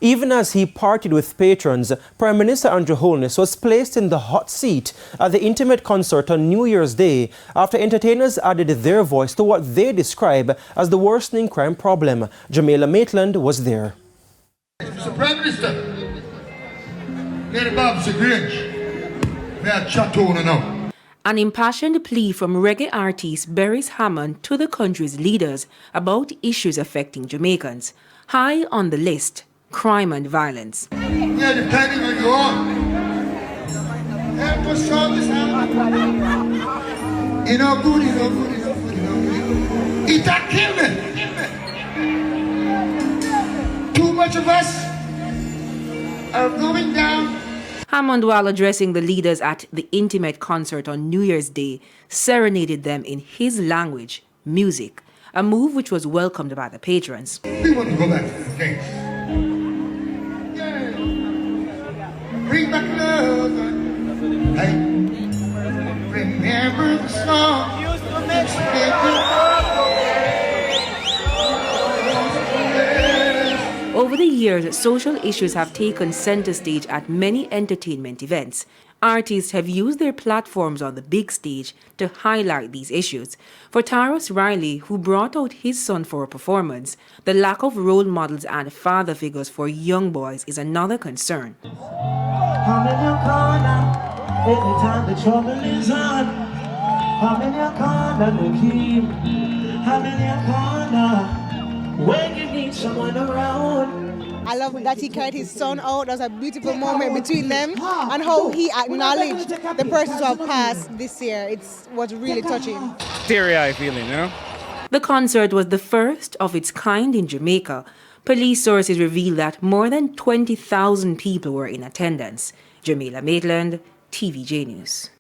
Even as he partied with patrons, Prime Minister Andrew Holness was placed in the hot seat at the intimate concert on New Year's Day after entertainers added their voice to what they describe as the worsening crime problem. Jamaica Maitland was there. Mr. Prime Minister, Lady Bob's Grange, may I chat to you now? An impassioned plea from reggae artist Berries Hammond to the country's leaders about issues affecting Jamaicans. High on the list, crime and violence. Yeah, depending on you are. Help us solve this out. You know, good, you know, good, you know, good, you know, good. It that kill me. Too much of us are going down. Hammond, while addressing the leaders at the intimate concert on New Year's Day, serenaded them in his language, music, a move which was welcomed by the patrons. We want to go back to the gates. Yeah. Bring back love. Hey. Remember the song. Over the years, social issues have taken center stage at many entertainment events. Artists have used their platforms on the big stage to highlight these issues. For Taros Riley, who brought out his son for a performance, the lack of role models and father figures for young boys is another concern. I'm in your corner, anytime the trouble is on. I'm in your corner, Nicky. I'm in your corner. When you need someone around. I love that he carried his son out. There was a beautiful moment between them and how he acknowledged the persons who have passed this year. It was really touching. Teary-eyed feeling, you know? The concert was the first of its kind in Jamaica. Police sources reveal that more than 20,000 people were in attendance. Jamaica Maitland, TVJ News.